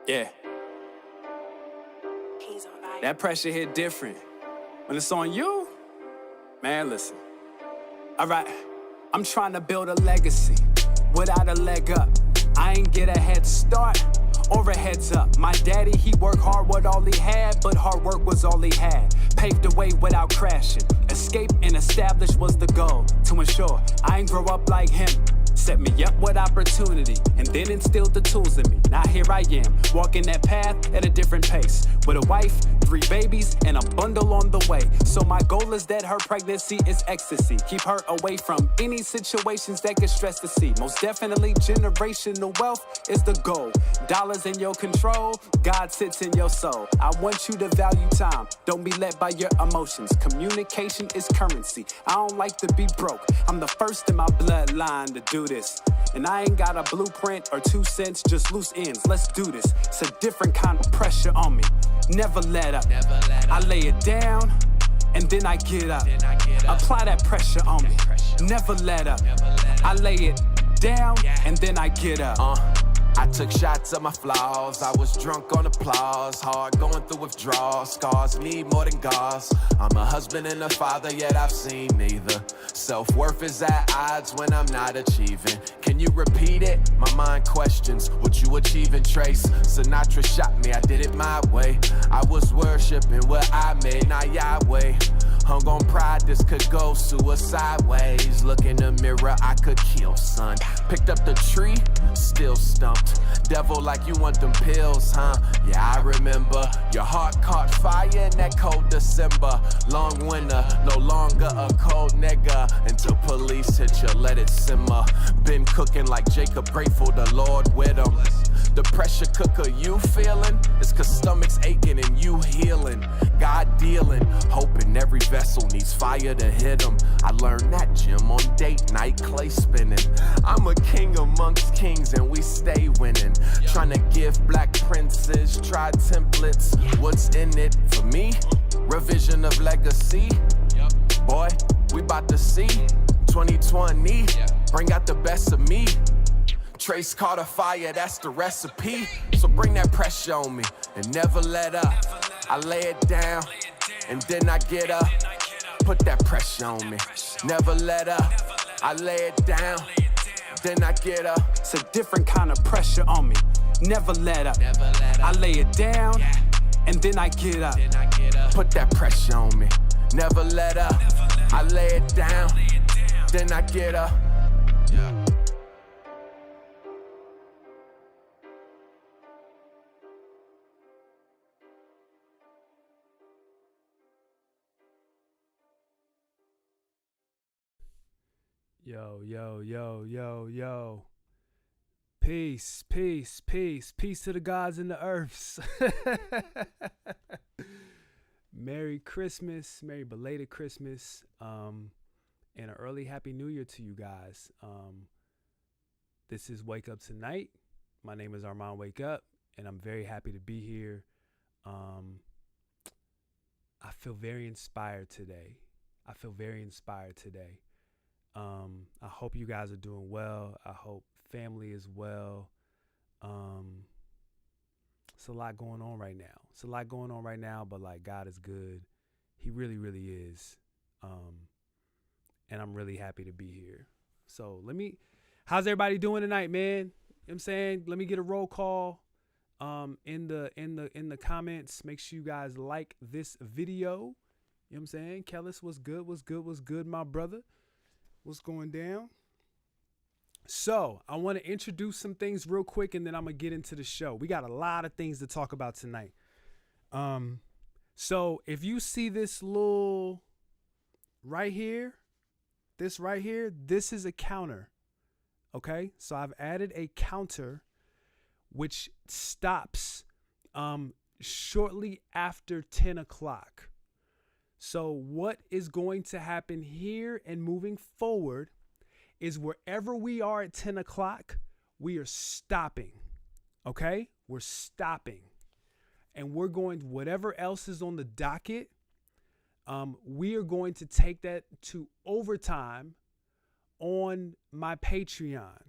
Yeah, that pressure hit different. When it's on you, man, listen. All right, I'm trying to build a legacy without a leg up. I ain't get a head start or a heads up. My daddy, he worked hard with all he had, but hard work was all he had. Paved the way without crashing. Escape and establish was the goal. To ensure I ain't grow up like him. Set me up with opportunity and then instilled the tools in me. Now here I am, walking that path at a different pace. With a wife, 3 babies, and a bundle on the way. So my goal is that her pregnancy is ecstasy. Keep her away from any situations that could stress the sea. Most definitely generational wealth is the goal. Dollars in your control, God sits in your soul. I want you to value time, don't be led by your emotions. Communication is currency, I don't like to be broke. I'm the first in my bloodline to do this. And I ain't got a blueprint or 2 cents, just loose ends. Let's do this. It's a different kind of pressure on me. Never let up. I lay it down and then I get up. Apply that pressure on me. Never let up. I lay it down and then I get up. I took shots at my flaws. I was drunk on applause. Hard going through withdrawals. Scars need more than gauze. I'm a husband and a father, yet I've seen neither. Self-worth is at odds when I'm not achieving. Can you repeat it? My mind questions what you achieving, Trace. Sinatra shot me, I did it my way. I was worshiping what I made, not Yahweh. Hung on pride, this could go suicide ways. Look in the mirror, I could kill, son. Picked up the tree, still stumped. Devil, like you want them pills, huh? Yeah, I remember. Your heart caught fire in that cold December. Long winter, no longer a cold nigga. Until police hit you, let it simmer. Been cooking like Jacob, grateful the Lord with him. The pressure cooker you feeling? It's cause stomach's aching and you healing. God dealing, hoping every vessel needs fire to hit him. I learned that gym on date night, clay spinning. I'm a king amongst kings and we stay winning. Trying to give black princes, try templates. What's in it for me? Revision of legacy. Boy, we about to see 2020. Bring out the best of me. Trace caught a fire, that's the recipe. So bring that pressure on me and never let up. I lay it down and then I get up. Put that pressure on me, never let up. I lay it down, then I get up. It's a different kind of pressure on me. Never let up. I lay it down and then I get up. Put that pressure on me, never let up. I lay it down, then I get up. Yo, yo, yo, yo, yo. Peace, peace, peace. Peace to the gods and the earths. Merry Christmas, Merry belated Christmas, and an early Happy New Year to you guys. This is Wake Up Tonight. My name is Armand Wake Up, and I'm very happy to be here. I feel very inspired today. I hope you guys are doing well. I hope family is well. It's a lot going on right now. But like, God is good. He really, really is. And I'm really happy to be here. So how's everybody doing tonight, man? You know what I'm saying? Let me get a roll call in the comments. Make sure you guys like this video. You know what I'm saying? Kellis, what's good, my brother? What's going down? So I want to introduce some things real quick, and then I'm going to get into the show. We got a lot of things to talk about tonight. So if you see this little right here, this is a counter. Okay. So I've added a counter which stops shortly after 10 o'clock. So what is going to happen here and moving forward is wherever we are at 10 o'clock, we are stopping. Okay? We're stopping. And we're going, whatever else is on the docket, we are going to take that to overtime on my Patreon.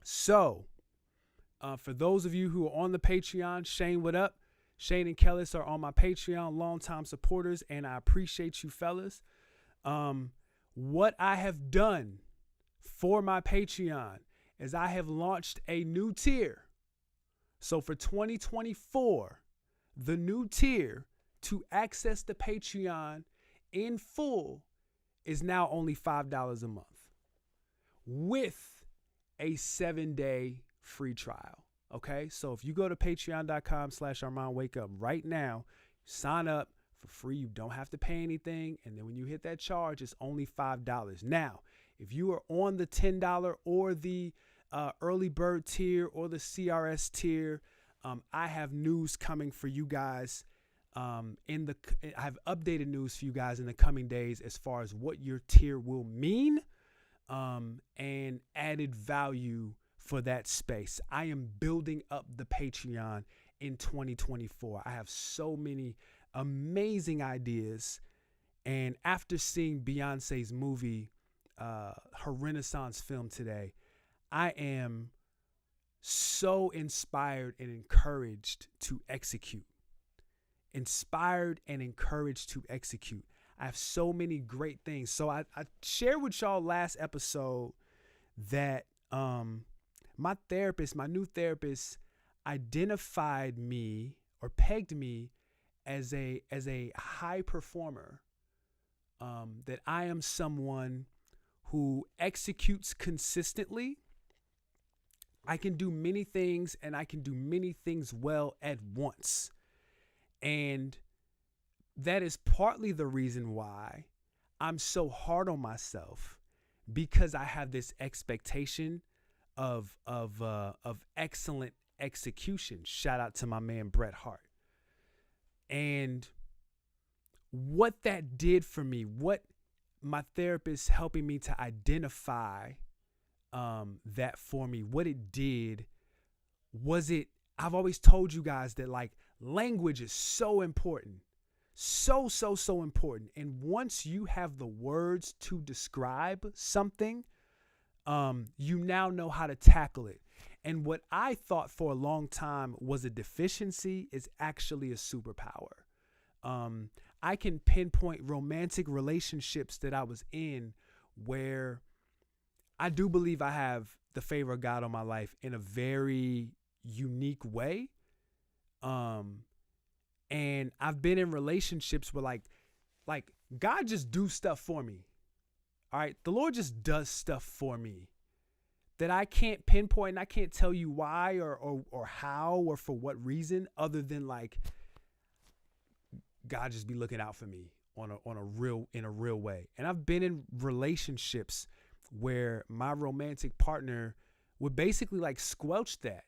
So For those of you who are on the Patreon, Shane, what up? Shane and Kellis are on my Patreon, longtime supporters, and I appreciate you fellas. What I have done for my Patreon is I have launched a new tier. So for 2024, the new tier to access the Patreon in full is now only $5 a month with a 7-day free trial. Okay, so if you go to patreon.com/ArmandWakeUp right now, sign up for free. You don't have to pay anything. And then when you hit that charge, it's only $5. Now, if you are on the $10 or the early bird tier or the CRS tier, I have news coming for you guys. I have updated news for you guys in the coming days as far as what your tier will mean, and added value for that space. I am building up the Patreon in 2024. I have so many amazing ideas. And after seeing Beyonce's movie, her Renaissance film today, I am so inspired and encouraged to execute. Inspired and encouraged to execute. I have so many great things. So I shared with y'all last episode that my new therapist, identified me or pegged me as a high performer. That I am someone who executes consistently. I can do many things, and I can do many things well at once. And that is partly the reason why I'm so hard on myself, because I have this expectation of excellent execution. Shout out to my man Bret Hart. And what that did for me, what my therapist helping me to identify that for me, what it did was I've always told you guys that like language is so important. So important. And once you have the words to describe something, you now know how to tackle it. And what I thought for a long time was a deficiency is actually a superpower. I can pinpoint romantic relationships that I was in where I do believe I have the favor of God on my life in a very unique way. And I've been in relationships where like God just do stuff for me. All right. The Lord just does stuff for me that I can't pinpoint, and I can't tell you why or how or for what reason, other than like God just be looking out for me in a real way. And I've been in relationships where my romantic partner would basically like squelch that.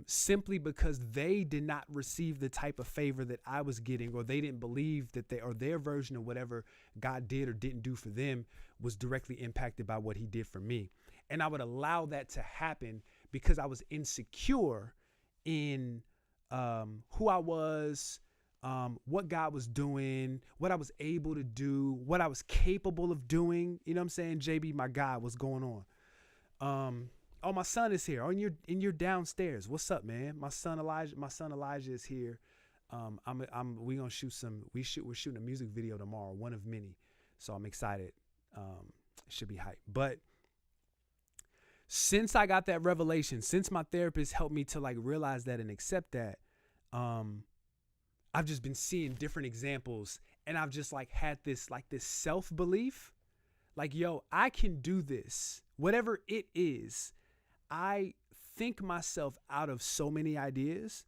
Simply because they did not receive the type of favor that I was getting, or they didn't believe that their version of whatever God did or didn't do for them was directly impacted by what he did for me. And I would allow that to happen because I was insecure in who I was, what God was doing, what I was able to do, what I was capable of doing. You know what I'm saying? JB, my guy, what's going on? Oh, my son is here. Oh, in your downstairs. What's up, man? My son Elijah is here. We're shooting a music video tomorrow, one of many. So I'm excited. It should be hype. But since I got that revelation, since my therapist helped me to like realize that and accept that, I've just been seeing different examples, and I've just like had this self-belief, like, yo, I can do this, whatever it is. I think myself out of so many ideas,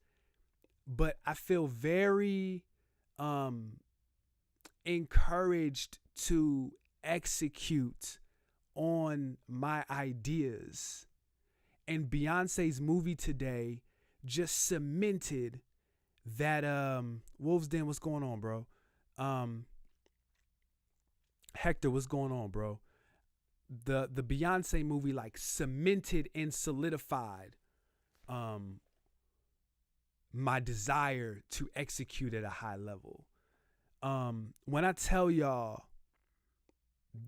but I feel very encouraged to execute on my ideas. And Beyonce's movie today just cemented that. Wolves Den, what's going on, bro? Hector, what's going on, bro? The Beyonce movie like cemented and solidified my desire to execute at a high level. When I tell y'all,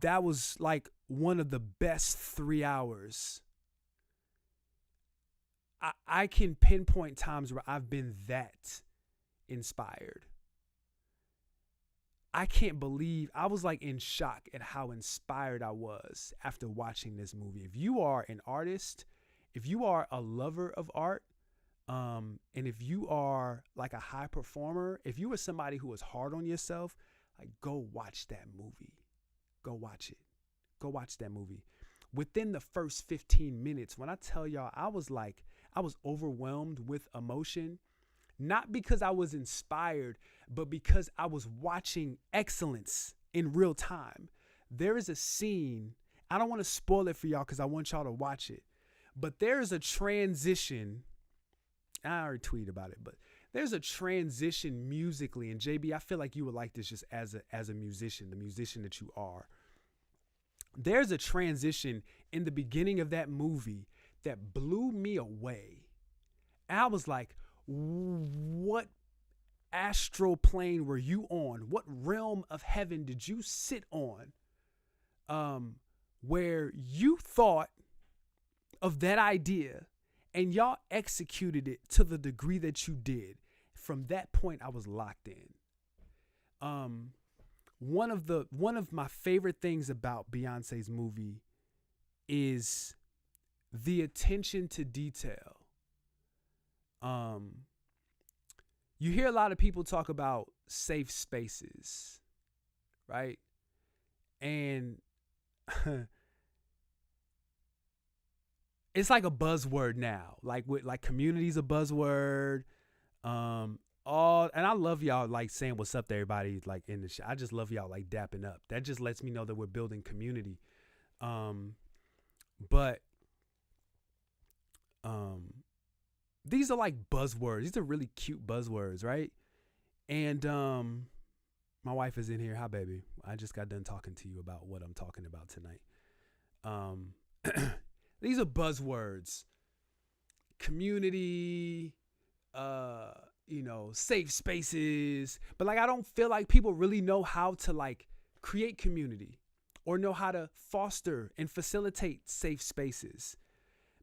that was like one of the best 3 hours I can pinpoint times where I've been that inspired. I can't believe, I was like in shock at how inspired I was after watching this movie. If you are an artist, if you are a lover of art, and if you are like a high performer, if you are somebody who is hard on yourself, like, go watch that movie. Go watch it. Go watch that movie. Within the first 15 minutes, when I tell y'all, I was overwhelmed with emotion, not because I was inspired, but because I was watching excellence in real time. There is a scene, I don't want to spoil it for y'all because I want y'all to watch it, but there's a transition. I already tweeted about it, but there's a transition musically. And JB, I feel like you would like this just as a musician, the musician that you are. There's a transition in the beginning of that movie that blew me away. And I was like, what astral plane were you on? What realm of heaven did you sit on? Where you thought of that idea and y'all executed it to the degree that you did. From that point, I was locked in. One of my favorite things about Beyonce's movie is the attention to detail. You hear a lot of people talk about safe spaces, right? And it's like a buzzword now. Like community's a buzzword. And I love y'all like saying what's up to everybody like in the show. I just love y'all like dapping up. That just lets me know that we're building community. But these are like buzzwords. These are really cute buzzwords, right? And my wife is in here. Hi, baby. I just got done talking to you about what I'm talking about tonight. These are buzzwords. Community, safe spaces. But like, I don't feel like people really know how to like create community or know how to foster and facilitate safe spaces,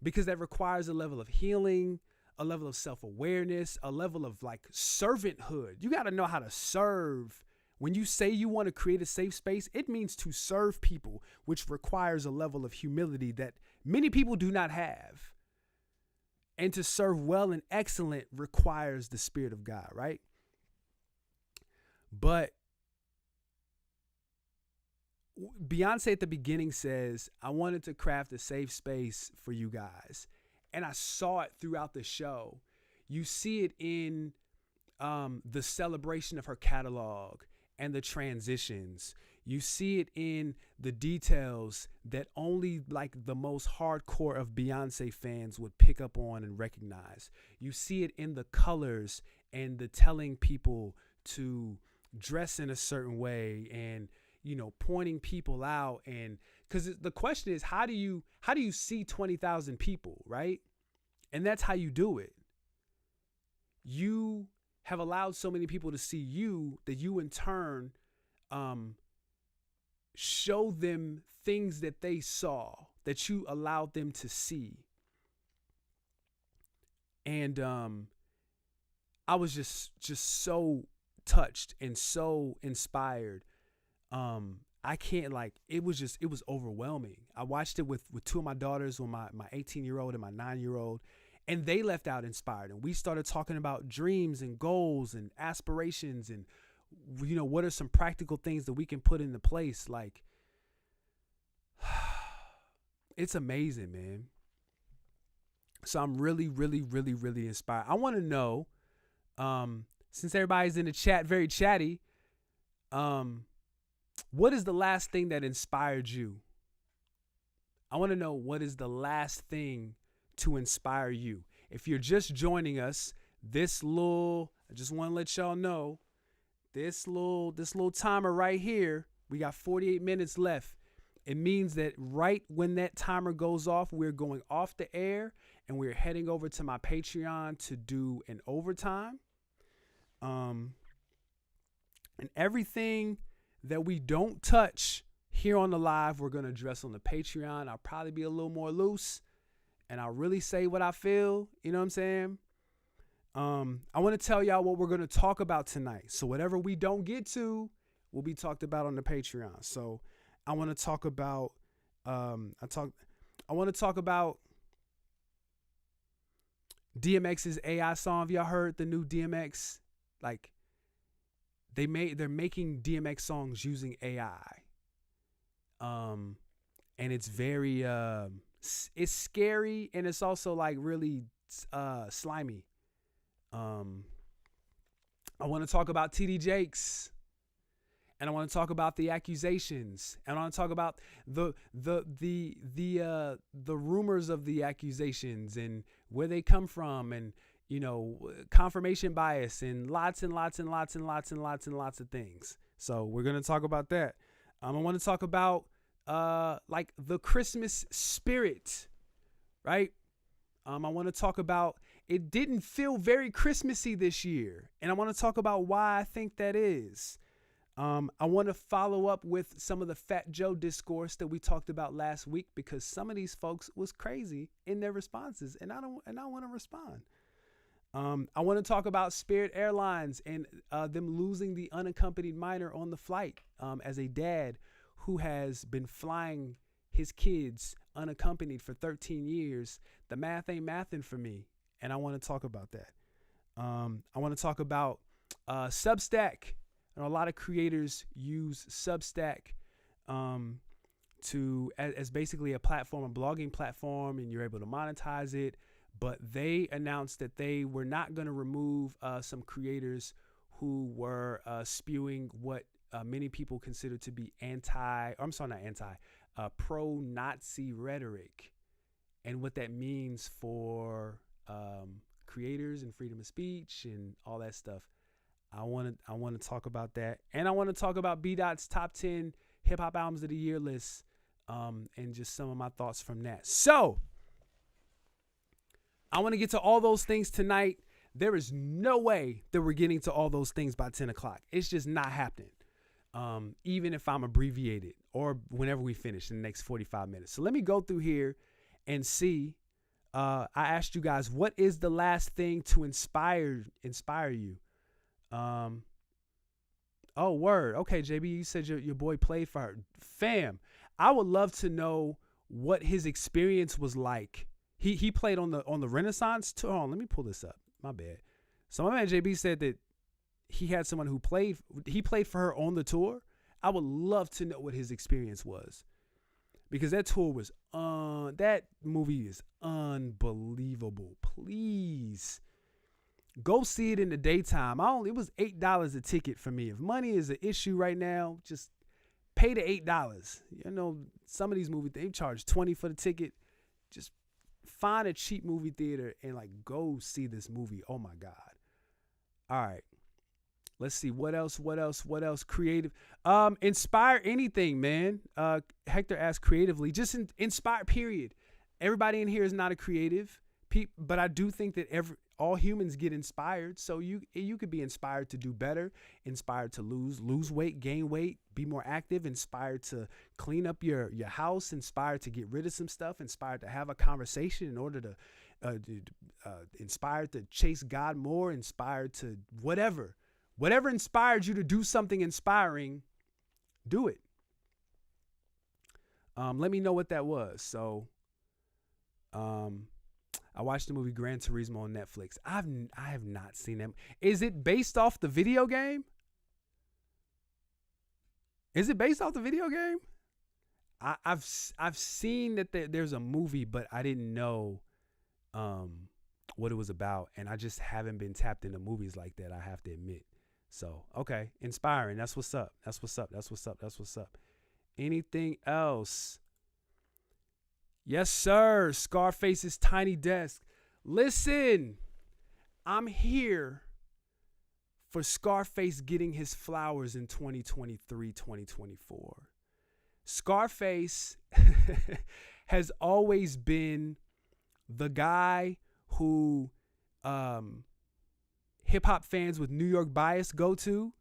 because that requires a level of healing, a level of self-awareness, a level of like servanthood. You got to know how to serve. When you say you want to create a safe space, it means to serve people, which requires a level of humility that many people do not have. And to serve well and excellent requires the Spirit of God, right? But Beyonce at the beginning says, I wanted to craft a safe space for you guys. And I saw it throughout the show. You see it in the celebration of her catalog and the transitions. You see it in the details that only like the most hardcore of Beyonce fans would pick up on and recognize. You see it in the colors and the telling people to dress in a certain way and, pointing people out. And because the question is, how do you see 20,000 people, right? And that's how you do it. You have allowed so many people to see you that you in turn show them things that they saw, that you allowed them to see. And I was just so touched and so inspired. I can't it was overwhelming. I watched it with two of my daughters, with my 18-year-old and my 9-year-old, and they left out inspired. And we started talking about dreams and goals and aspirations and, what are some practical things that we can put into place? Like, it's amazing, man. So I'm really, really, really, really inspired. I want to know, since everybody's in the chat, very chatty, what is the last thing that inspired you? I want to know, what is the last thing to inspire you? If you're just joining us, I just want to let y'all know, this little timer right here, we got 48 minutes left. It means that right when that timer goes off, we're going off the air and we're heading over to my Patreon to do an overtime. And everything that we don't touch here on the live, we're going to address on the Patreon. I'll probably be a little more loose and I really say what I feel, you know what I'm saying? I want to tell y'all what we're going to talk about tonight. So whatever we don't get to will be talked about on the Patreon. So I want to talk about I want to talk about DMX's AI song. Have y'all heard the new DMX? Like they're making DMX songs using AI. And it's very it's scary, and it's also like really slimy. I want to talk about TD Jakes, and I want to talk about the accusations, and I want to talk about the rumors of the accusations and where they come from, and you know, confirmation bias, and lots of things. So we're gonna talk about that. I want to talk about like the Christmas spirit, right? I want to talk about it didn't feel very Christmassy this year, and I want to talk about why I think that is. I want to follow up with some of the Fat Joe discourse that we talked about last week, because some of these folks was crazy in their responses, and I want to respond. I want to talk about Spirit Airlines and them losing the unaccompanied minor on the flight, as a dad who has been flying his kids unaccompanied for 13 years. The math ain't mathing for me, and I want to talk about that. I want to talk about Substack. And a lot of creators use Substack as basically a platform, a blogging platform, and you're able to monetize it. But they announced that they were not going to remove some creators who were spewing what many people consider to be pro-Nazi rhetoric, and what that means for creators and freedom of speech and all that stuff. I want to talk about that, and I want to talk about B-Dot's top 10 hip hop albums of the year list, and just some of my thoughts from that. So I want to get to all those things tonight. There is no way that we're getting to all those things by 10 o'clock. It's just not happening. Even if I'm abbreviated or whenever we finish in the next 45 minutes. So let me go through here and see. I asked you guys, what is the last thing to inspire you? Oh, word. Okay, JB, you said your boy played for her. Fam, I would love to know what his experience was like. He played on the Renaissance tour. Hold on, let me pull this up. My bad. So my man JB said that he had someone who played for her on the tour. I would love to know what his experience was, because that tour was that movie is unbelievable. Please go see it in the daytime. It was $8 a ticket for me. If money is an issue right now, just pay the $8. You know, some of these movies, they charge $20 for the ticket. Just find a cheap movie theater and like go see this movie. Oh my God. All right. Let's see what else. Creative. Inspire anything, man. Hector asked creatively. Just inspire, period. Everybody in here is not a creative, but I do think that all humans get inspired. So you could be inspired to do better, inspired to lose weight, gain weight, be more active, inspired to clean up your house, inspired to get rid of some stuff, inspired to have a conversation in order to inspired to chase God more, inspired to whatever inspired you to do something inspiring, do it. Let me know what that was. So I watched the movie Gran Turismo on Netflix. I have not seen that. Is it based off the video game? Is it based off the video game? I've seen that there's a movie, but I didn't know what it was about, and I just haven't been tapped into movies like that, I have to admit. So, okay, inspiring. That's what's up. Anything else? Yes, sir. Scarface's Tiny Desk. Listen, I'm here for Scarface getting his flowers in 2023, 2024. Scarface has always been the guy who hip-hop fans with New York bias go to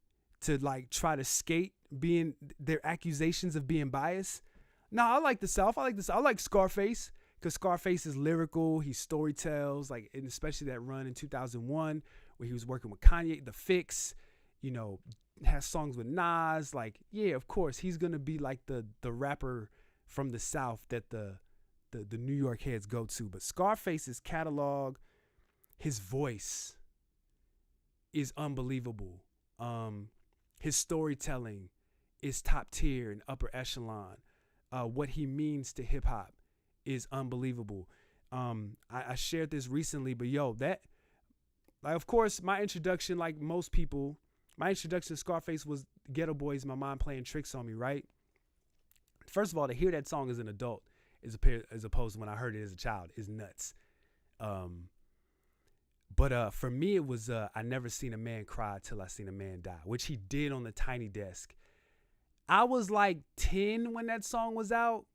like try to skate being their accusations of being biased. No, I like the South. I like Scarface because Scarface is lyrical. He storytells, like, and especially that run in 2001 where he was working with Kanye, The Fix, has songs with Nas. Like, yeah, of course, he's going to be like the rapper from the South that the New York heads go to. But Scarface's catalog, his voice is unbelievable. His storytelling is top tier and upper echelon. What he means to hip hop is unbelievable. I shared this recently, but of course, my introduction, like most people, my introduction to Scarface was Ghetto Boys, My Mind Playing Tricks on Me, right? First of all, to hear that song as an adult, as opposed to when I heard it as a child, is nuts. But for me, it was I never seen a man cry till I seen a man die, which he did on the Tiny Desk. I was like 10 when that song was out.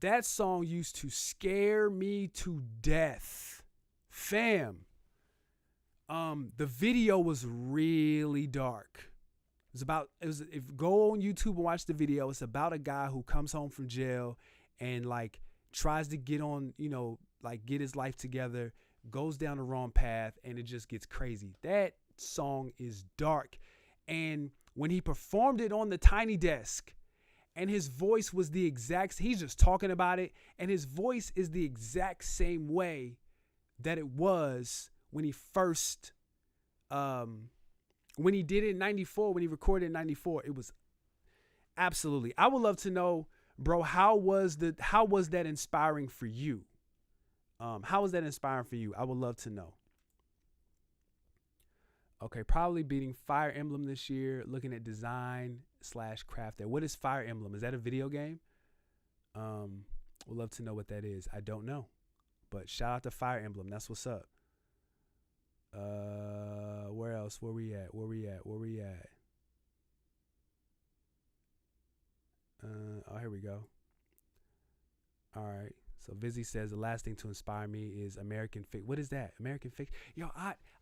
That song used to scare me to death. Fam. The video was really dark. Go on YouTube and watch the video. It's about a guy who comes home from jail and like tries to get on, get his life together, goes down the wrong path, and it just gets crazy. That song is dark. And when he performed it on the Tiny Desk, and his voice was he's just talking about it, and his voice is the exact same way that it was when he first, when he did it in 94, when he recorded in 94. It was absolutely, I would love to know, bro, how was that inspiring for you? How was that inspiring for you? I would love to know. Okay, probably beating Fire Emblem this year, looking at design/craft there. What is Fire Emblem? Is that a video game? Would love to know what that is. I don't know. But shout out to Fire Emblem. That's what's up. Where else? Where we at? Oh, here we go. All right. So Vizzy says the last thing to inspire me is American Fiction. What is that? American Fiction? Yo,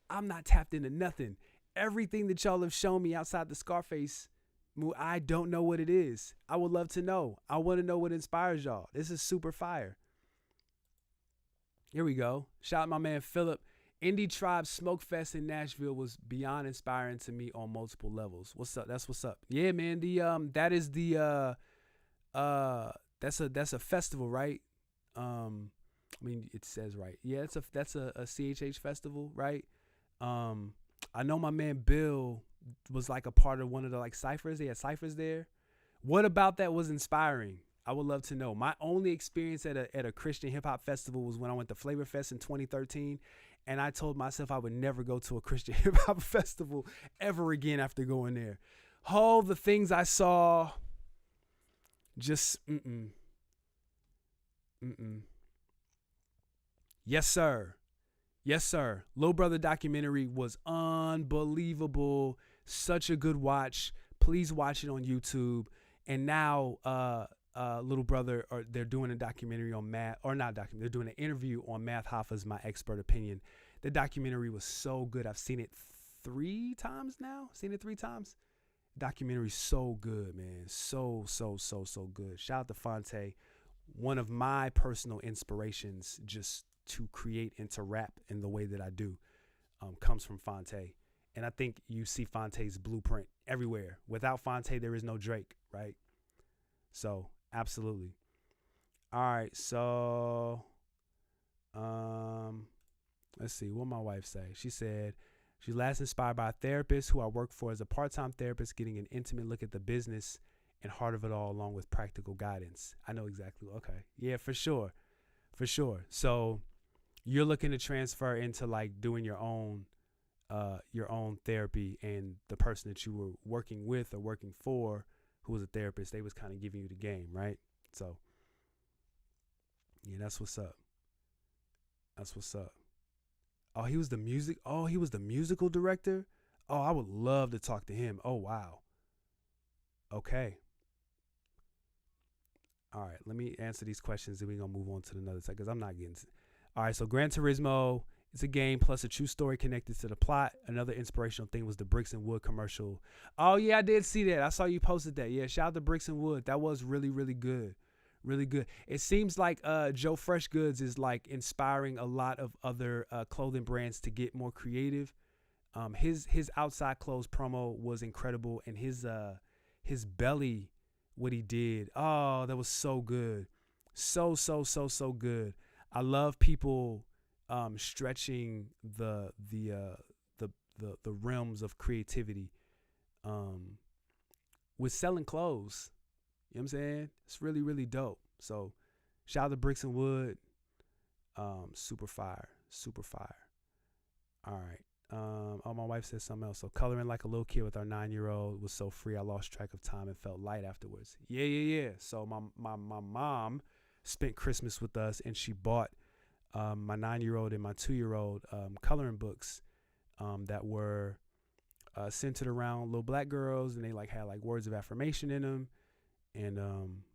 I'm not tapped into nothing. Everything that y'all have shown me outside the Scarface movie, I don't know what it is. I would love to know. I want to know what inspires y'all. This is super fire. Here we go. Shout out my man Philip. Indie Tribe Smoke Fest in Nashville was beyond inspiring to me on multiple levels. What's up? That's what's up. Yeah, man. That's a festival, right? It says right. Yeah, that's a CHH festival, right? I know my man Bill was like a part of one of the like ciphers. They had ciphers there. What about that was inspiring? I would love to know. My only experience at a Christian hip hop festival was when I went to Flavor Fest in 2013, and I told myself I would never go to a Christian hip hop festival ever again after going there. Oh, the things I saw, just Yes, sir. Yes, sir. Lil Brother documentary was unbelievable. Such a good watch. Please watch it on YouTube. And now, Little Brother, they're doing a documentary on Math, or not documentary, they're doing an interview on Math Hoffa's My Expert Opinion. The documentary was so good. I've seen it 3 times now. Documentary's so good, man. So good. Shout out to Fonte. One of my personal inspirations just to create and to rap in the way that I do comes from Fonte. And I think you see Fonte's blueprint everywhere. Without Fonte, there is no Drake, right? So, absolutely. All right, so let's see. What my wife say? She said she's last inspired by a therapist who I work for as a part-time therapist, getting an intimate look at the business and heart of it all, along with practical guidance. I know exactly. Okay. Yeah, for sure. So you're looking to transfer into like doing your own therapy, and the person that you were working with or working for who was a therapist, they was kind of giving you the game, right? So yeah, that's what's up. Oh, he was the musical director? Oh, I would love to talk to him. Oh, wow. Okay. All right, let me answer these questions, and we're going to move on to another side because I'm not getting to. All right, so Gran Turismo, it's a game plus a true story connected to the plot. Another inspirational thing was the Bricks and Wood commercial. Oh, yeah, I did see that. I saw you posted that. Yeah, shout out to Bricks and Wood. That was really, really good. Really good. It seems like Joe Fresh Goods is like inspiring a lot of other clothing brands to get more creative. His outside clothes promo was incredible, and his belly, what he did, oh, that was so good, so good. I love people stretching the realms of creativity with selling clothes. You know what I'm saying? It's really, really dope. So shout out to Bricks and Wood. Super fire. All right. Oh, my wife said something else. So coloring like a little kid with our 9-year-old was so free. I lost track of time and felt light afterwards. Yeah. So my mom spent Christmas with us, and she bought my 9-year-old and my 2-year-old coloring books that were centered around little black girls, and they like had like words of affirmation in them. And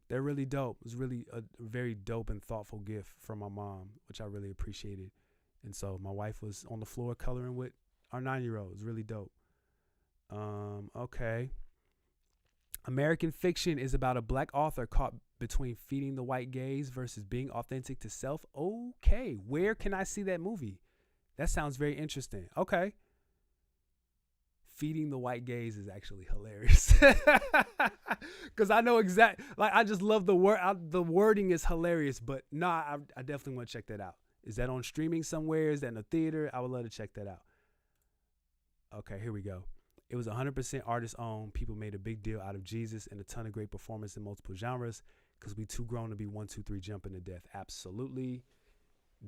they're really dope. It was really a very dope and thoughtful gift from my mom, which I really appreciated. And so my wife was on the floor coloring with our 9-year-old. It was really dope. Okay. American Fiction is about a black author caught between feeding the white gaze versus being authentic to self. Okay. Where can I see that movie? That sounds very interesting. Okay. Feeding the white gaze is actually hilarious. Because I know like I just love the word. The wording is hilarious, but I definitely want to check that out. Is that on streaming somewhere? Is that in a theater? I would love to check that out. Okay, here we go. It was 100% artist owned. People made a big deal out of Jesus and a ton of great performance in multiple genres because we too grown to be 1, 2, 3 jumping to death. Absolutely.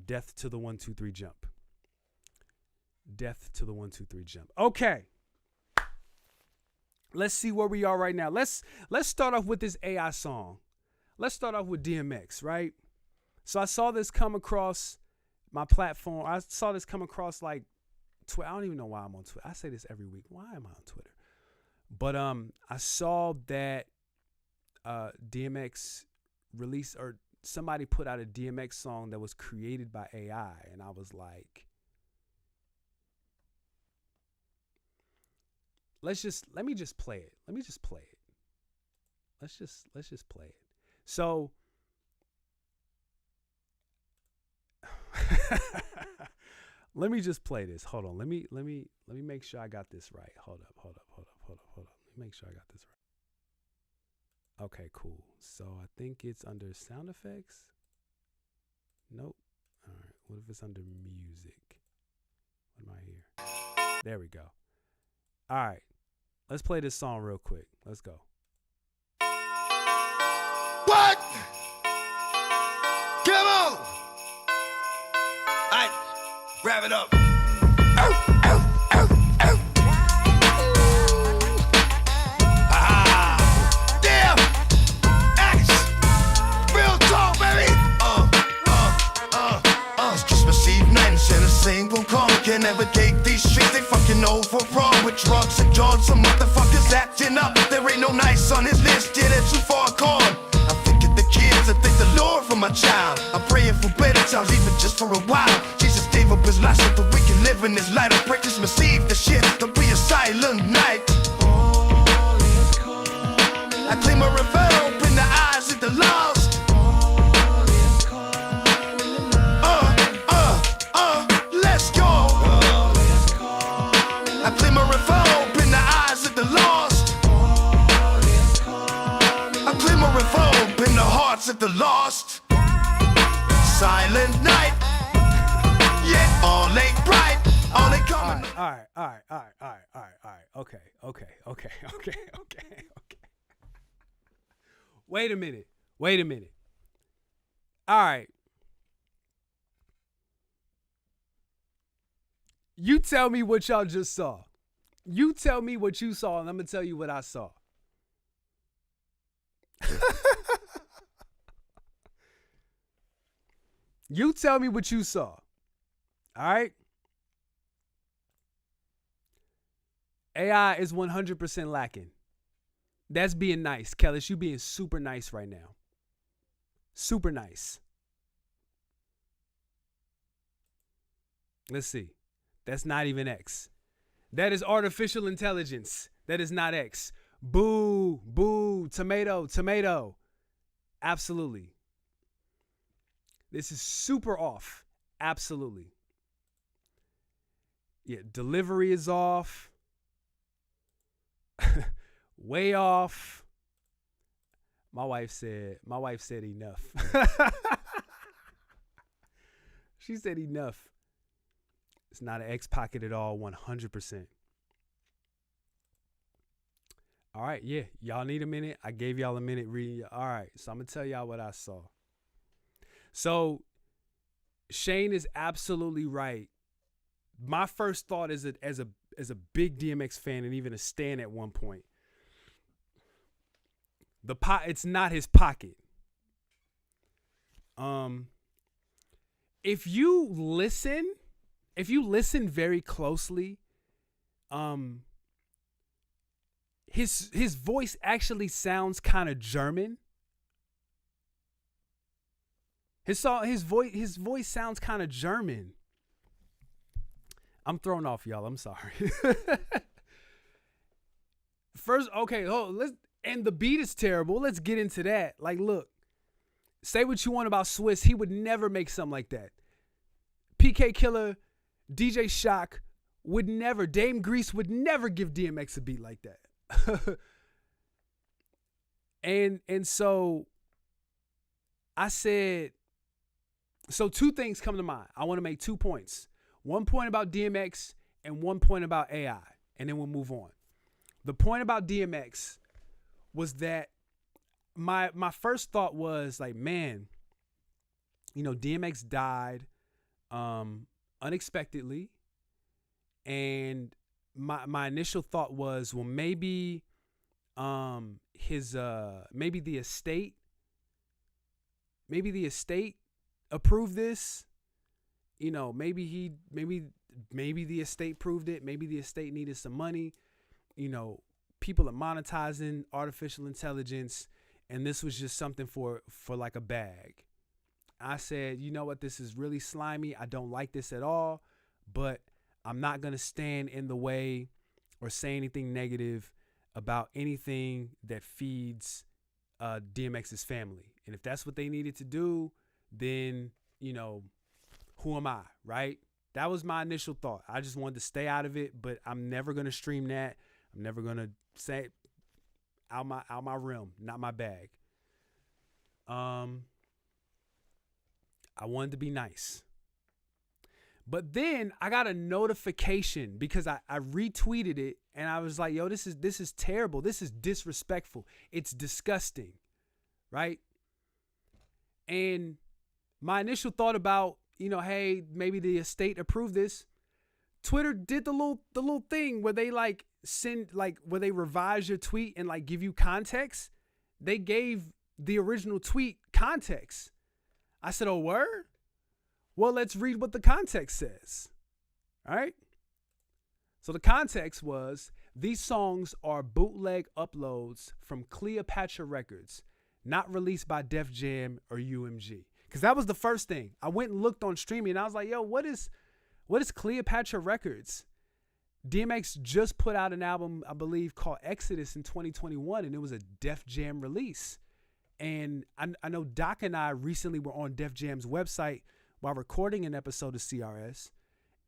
Death to the 1, 2, 3 jump. Death to the 1, 2, 3 jump. Okay. Let's see where we are right now. Let's start off with this AI song. Let's start off with DMX, right? So I saw this come across my platform. I saw this come across like Twitter. I don't even know why I'm on Twitter. I say this every week. Why am I on Twitter? But I saw that DMX released, or somebody put out a DMX song that was created by AI, and I was like, let me just play it. Let's just play it. So let me just play this. Hold on. Let me make sure I got this right. Hold up. Let me make sure I got this right. Okay, cool. So I think it's under sound effects. Nope. All right. What if it's under music? What am I here? There we go. All right. Let's play this song real quick. Let's go. What? Come on! Alright, wrap it up. Damn! X! Real talk, baby! It's Christmas Eve night and Santa sing won't come. Can't navigate these streets, they fucking overrun with drugs and jobs. Some motherfuckers acting up. There ain't no nice on his list, yeah, they're too far gone. I think of the kids, I thank the Lord for my child. I'm praying for better times, even just for a while. Jesus gave up his life so that we can live in this light. I pray Christmas Eve, the shit, to be a silent night. I claim a reveal, open the eyes of the lost. Let's go. I claim a reveal, open the eyes of the lost. I claim a revolt, open the hearts of the lost. Silent night. Yeah, all ain't bright. All ain't coming. All right. Okay. Wait a minute. All right. You tell me what y'all just saw. You tell me what you saw, and I'm going to tell you what I saw. You tell me what you saw. All right? AI is 100% lacking. That's being nice. Kellis, you being super nice right now. Super nice. Let's see. That's not even X. That is artificial intelligence. That is not X. Boo, boo, tomato. Absolutely. This is super off. Absolutely. Yeah, delivery is off. Way off. My wife said enough. She said enough. It's not an X pocket at all, 100%. All right, yeah. Y'all need a minute? I gave y'all a minute reading. All right, so I'm going to tell y'all what I saw. So Shane is absolutely right. My first thought as a big DMX fan and even a stan at one point, it's not his pocket. If you listen very closely, his voice actually sounds kind of German. His voice sounds kind of German. I'm thrown off, y'all. I'm sorry. First, okay, and the beat is terrible. Let's get into that. Like, look, say what you want about Swiss. He would never make something like that. PK Killer, DJ Shock would never, Dame Grease would never give DMX a beat like that. and so I said, so two things come to mind. I want to make 2 points. 1 point about DMX and 1 point about AI, and then we'll move on. The point about DMX was that my first thought was like, man, DMX died unexpectedly, and my initial thought was, well, maybe maybe the estate approved this. Maybe the estate proved it. Maybe the estate needed some money. People are monetizing artificial intelligence, and this was just something for like a bag. I said, you know what? This is really slimy. I don't like this at all, but I'm not going to stand in the way or say anything negative about anything that feeds DMX's family. And if that's what they needed to do, then, who am I, right? That was my initial thought. I just wanted to stay out of it, but I'm never going to stream that. I'm never going to say out my realm, not my bag. I wanted to be nice. But then I got a notification because I retweeted it, and I was like, yo, this is terrible. This is disrespectful. It's disgusting, right? And my initial thought about, hey, maybe the estate approved this. Twitter did the little thing where they where they revise your tweet and like give you context. They gave the original tweet context. I said, oh, word? Well, let's read what the context says. All right. So the context was, these songs are bootleg uploads from Cleopatra Records, not released by Def Jam or UMG. Because that was the first thing. I went and looked on streaming, and I was like, yo, what is Cleopatra Records? DMX just put out an album, I believe, called Exodus in 2021, and it was a Def Jam release. And I know Doc and I recently were on Def Jam's website while recording an episode of CRS,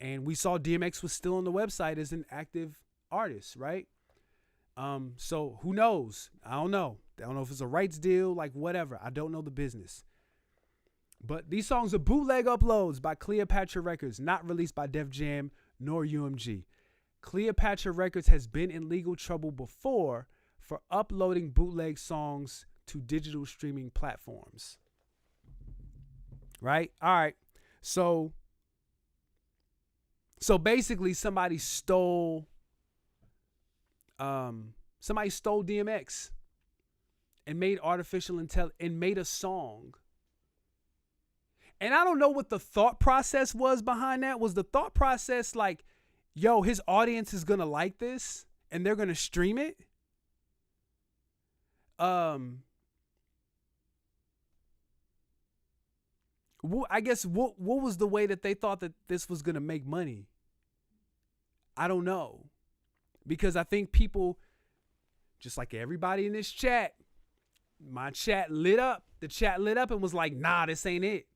and we saw DMX was still on the website as an active artist, right? So who knows? I don't know if it's a rights deal, like whatever. I don't know the business. But these songs are bootleg uploads by Cleopatra Records, not released by Def Jam nor UMG. Cleopatra Records has been in legal trouble before for uploading bootleg songs to digital streaming platforms. Right? All right. So basically somebody stole DMX and made artificial intelligence and made a song. And I don't know what the thought process was behind that. Was the thought process like, yo, his audience is going to like this and they're going to stream it? I guess what was the way that they thought that this was going to make money? I don't know. Because I think people, just like everybody in this chat, my chat lit up. The chat lit up and was like, nah, this ain't it.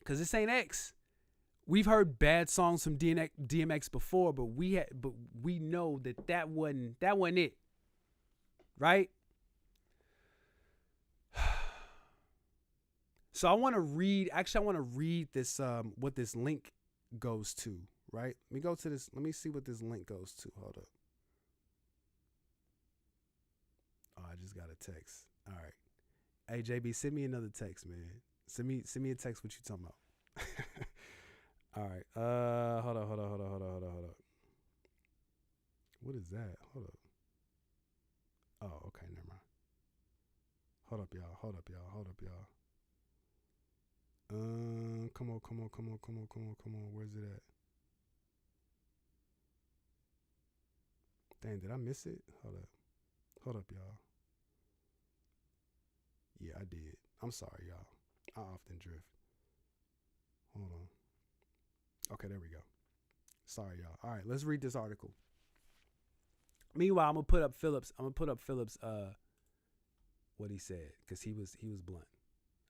because this ain't X. We've heard bad songs from DMX before, but we know that wasn't it, right? So I want to read this what this link goes to, right? Let me go to this. Let me see what this link goes to. Hold up. Oh, I just got a text. All right. Hey JB, send me another text, man. Send me a text what you talking about. All right. Hold up. What is that? Hold up. Oh, okay, never mind. Hold up, y'all. Come on. Where's it at? Dang, did I miss it? Hold up, y'all. Yeah, I did. I'm sorry, y'all. I often drift. Hold on. Okay, there we go. Sorry, y'all. All right, let's read this article. Meanwhile, I'm gonna put up Phillips. What he said, because he was blunt.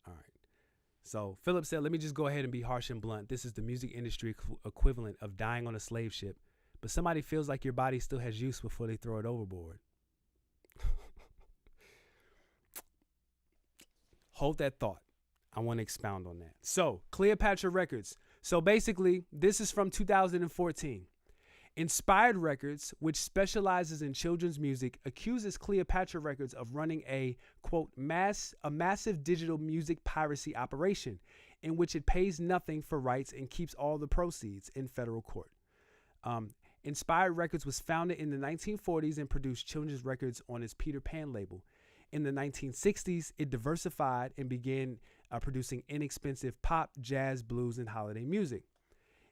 All right. So Phillips said, "Let me just go ahead and be harsh and blunt. This is the music industry equivalent of dying on a slave ship, but somebody feels like your body still has use before they throw it overboard." Hold that thought. I want to expound on that. So, Cleopatra Records. So basically, this is from 2014. Inspired Records, which specializes in children's music, accuses Cleopatra Records of running a, quote, massive digital music piracy operation in which it pays nothing for rights and keeps all the proceeds in federal court. Inspired Records was founded in the 1940s and produced children's records on its Peter Pan label. In the 1960s, it diversified and began producing inexpensive pop, jazz, blues, and holiday music.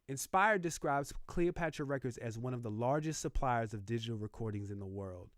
Inspired describes Cleopatra Records as one of the largest suppliers of digital recordings in the world.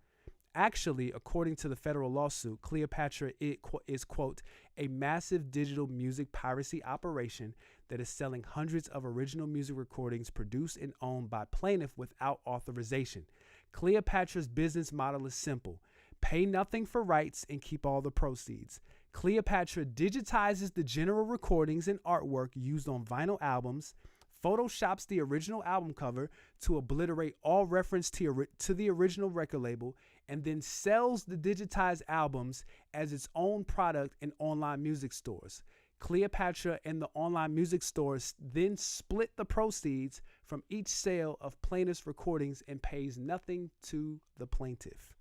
Actually, according to the federal lawsuit, Cleopatra is, quote, a massive digital music piracy operation that is selling hundreds of original music recordings produced and owned by plaintiff without authorization. Cleopatra's business model is simple. Pay nothing for rights and keep all the proceeds. Cleopatra digitizes the general recordings and artwork used on vinyl albums, photoshops the original album cover to obliterate all reference to the original record label, and then sells the digitized albums as its own product in online music stores. Cleopatra and the online music stores then split the proceeds from each sale of plaintiff's recordings and pays nothing to the plaintiff.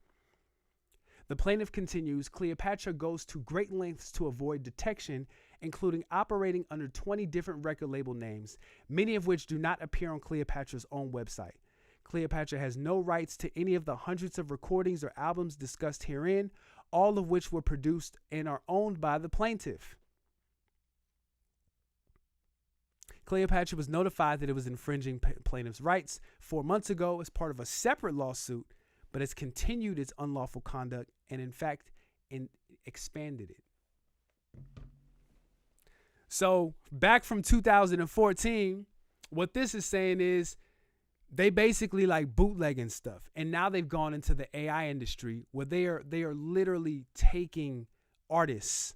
The plaintiff continues, Cleopatra goes to great lengths to avoid detection, including operating under 20 different record label names, many of which do not appear on Cleopatra's own website. Cleopatra has no rights to any of the hundreds of recordings or albums discussed herein, all of which were produced and are owned by the plaintiff. Cleopatra was notified that it was infringing plaintiff's rights 4 months ago as part of a separate lawsuit, but has continued its unlawful conduct and, in fact, expanded it. So, back from 2014, what this is saying is they basically like bootlegging stuff, and now they've gone into the AI industry where they are literally taking artists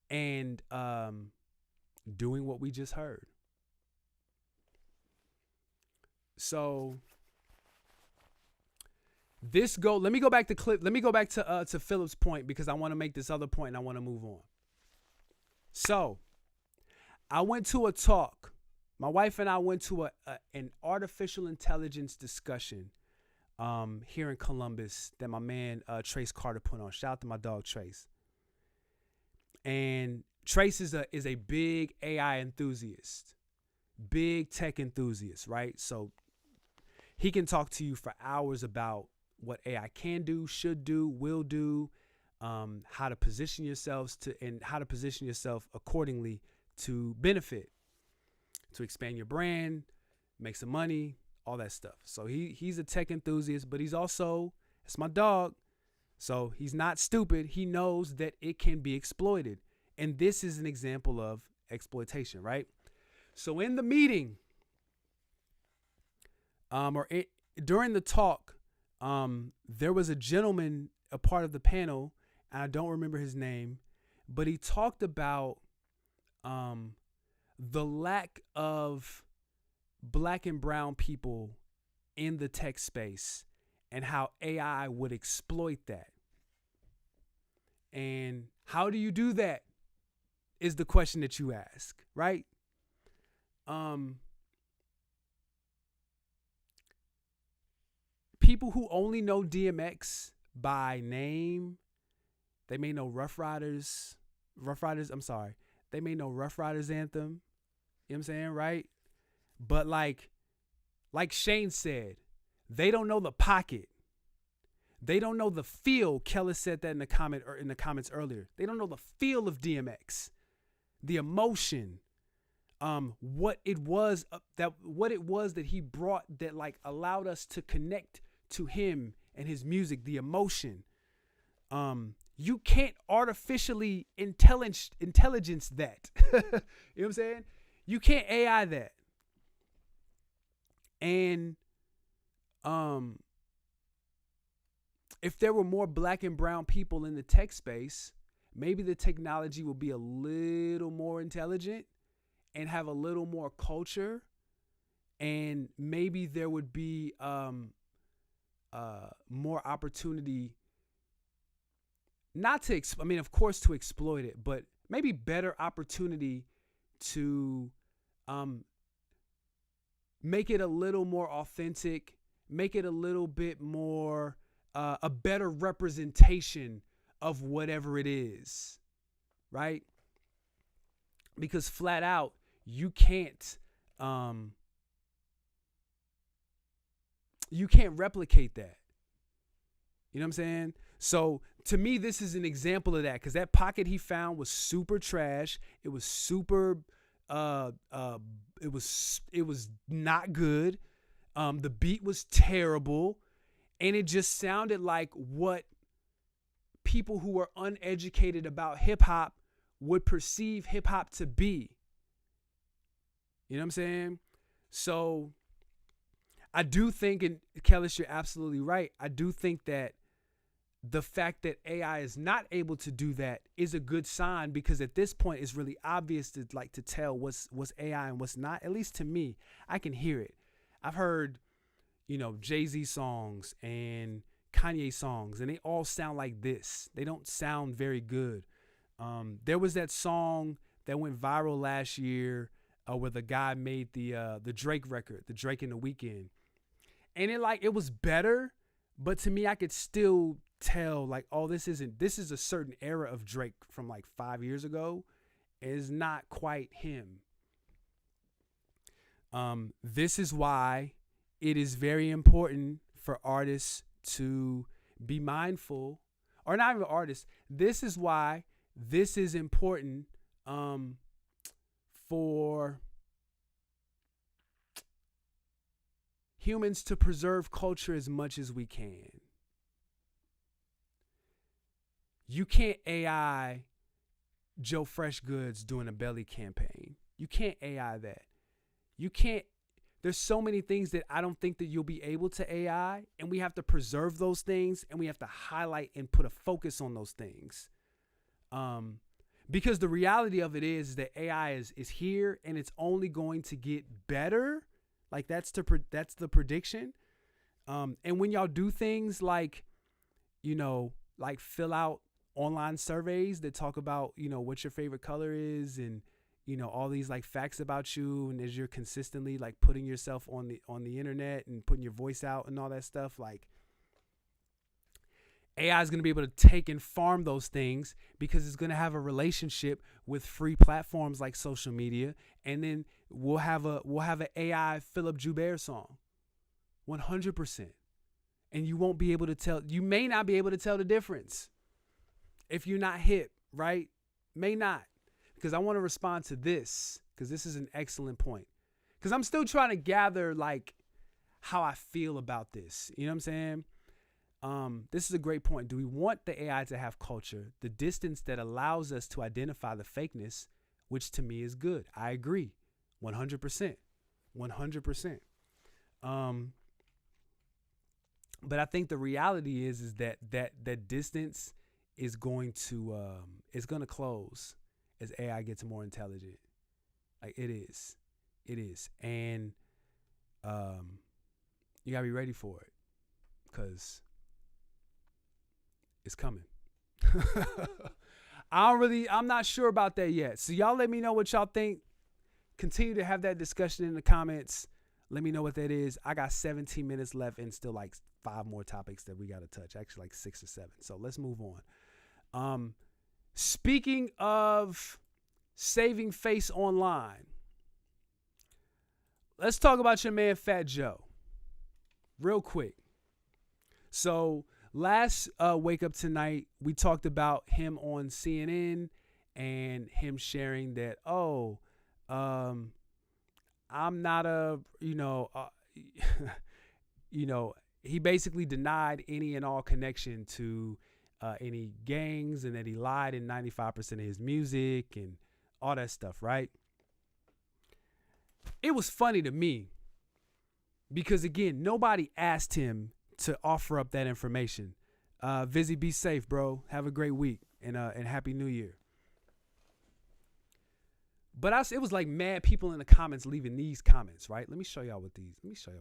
and doing what we just heard. So let me go back to Philip's point, because I want to make this other point and I want to move on. So I went to a talk. My wife and I went to an artificial intelligence discussion here in Columbus that my man Trace Carter put on. Shout out to my dog Trace. And Trace is a big AI enthusiast, big tech enthusiast, right? So he can talk to you for hours about what AI can do, should do, will do, how to position yourselves and how to position yourself accordingly to benefit, to expand your brand, make some money, all that stuff. So he's a tech enthusiast, but he's also, it's my dog, so he's not stupid. He knows that it can be exploited. And this is an example of exploitation, right? So in the meeting, during the talk, there was a gentleman, a part of the panel, and I don't remember his name, but he talked about the lack of black and brown people in the tech space and how AI would exploit that. And how do you do that is the question that you ask, right? People who only know DMX by name, they may know they may know Rough Riders anthem, you know what I'm saying, right? But like Shane said, they don't know the pocket. They don't know the feel. Kellis said that in the comments earlier. They don't know the feel of DMX, the emotion, what it was that he brought that like allowed us to connect to him and his music, the emotion. You can't artificially intelligence that. You know what I'm saying? You can't AI that. And if there were more black and brown people in the tech space, maybe the technology will be a little more intelligent and have a little more culture, and maybe there would be more opportunity of course to exploit it, but maybe better opportunity to make it a little more authentic, make it a little bit more a better representation of whatever it is, right? Because flat out, you can't replicate that. You know what I'm saying? So to me, this is an example of that, because that pocket he found was super trash. It was super it was not good. The beat was terrible, and it just sounded like what people who are uneducated about hip hop would perceive hip hop to be. You know what I'm saying? So I do think, and Kellis, you're absolutely right. I do think that the fact that AI is not able to do that is a good sign, because at this point it's really obvious to tell what's AI and what's not. At least to me, I can hear it. I've heard, Jay-Z songs and Kanye songs, and they all sound like this. They don't sound very good. There was that song that went viral last year where the guy made the Drake record, the Drake and the Weeknd, and it was better, but to me I could still tell this is a certain era of Drake from 5 years ago. It's not quite him. This is why it is very important for artists to be mindful, or not even artists. This is why this is important for humans to preserve culture as much as we can. You can't AI Joe Fresh Goods doing a belly campaign. You can't AI that. You can't. There's so many things that I don't think that you'll be able to AI, and we have to preserve those things, and we have to highlight and put a focus on those things. Because the reality of it is that AI is here, and it's only going to get better. That's the prediction. And when y'all do things like fill out online surveys that talk about, what your favorite color is, and, all these facts about you, and as you're consistently putting yourself on the internet and putting your voice out and all that stuff, AI is going to be able to take and farm those things, because it's going to have a relationship with free platforms like social media. And then we'll have an AI Philip Joubert song, 100%. And you may not be able to tell the difference if you're not hip, right? May not. Because I want to respond to this, because this is an excellent point. Because I'm still trying to gather how I feel about this. You know what I'm saying? This is a great point. Do we want the AI to have culture, the distance that allows us to identify the fakeness, which to me is good? I agree, 100%, 100%. But I think the reality is that distance is going to close as AI gets more intelligent. Like it is. It is. And you gotta be ready for it. Cause it's coming. I'm not sure about that yet. So y'all let me know what y'all think. Continue to have that discussion in the comments. Let me know what that is. I got 17 minutes left and still like 5 more topics that we got to touch. Actually like 6 or 7. So let's move on. Speaking of saving face online, let's talk about your man Fat Joe real quick. So last Wake Up Tonight, we talked about him on CNN and him sharing that, I'm not he basically denied any and all connection to any gangs, and that he lied in 95% of his music and all that stuff, right? It was funny to me because, again, nobody asked him to offer up that information. Vizzy, be safe, bro. Have a great week and Happy New Year. But it was like mad people in the comments leaving these comments, right? Let me show y'all what these niggas were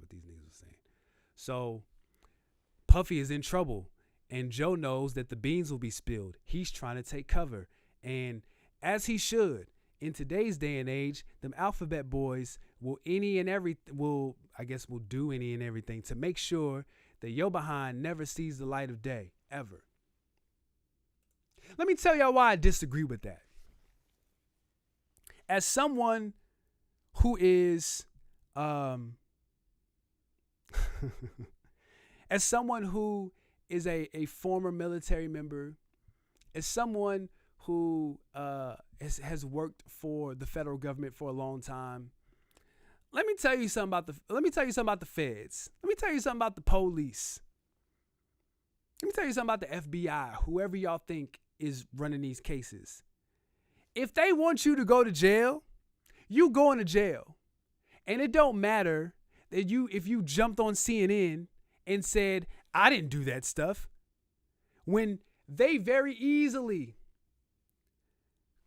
saying. So Puffy is in trouble, and Joe knows that the beans will be spilled. He's trying to take cover, and as he should. In today's day and age, them alphabet boys will do any and everything to make sure that your behind never sees the light of day, ever. Let me tell y'all why I disagree with that. As someone who is, a former military member, as someone who has worked for the federal government for a long time, let me tell you something about the feds. Let me tell you something about the police. Let me tell you something about the FBI, whoever y'all think is running these cases. If they want you to go to jail, you going to jail. And it don't matter that if you jumped on CNN and said, I didn't do that stuff, when they very easily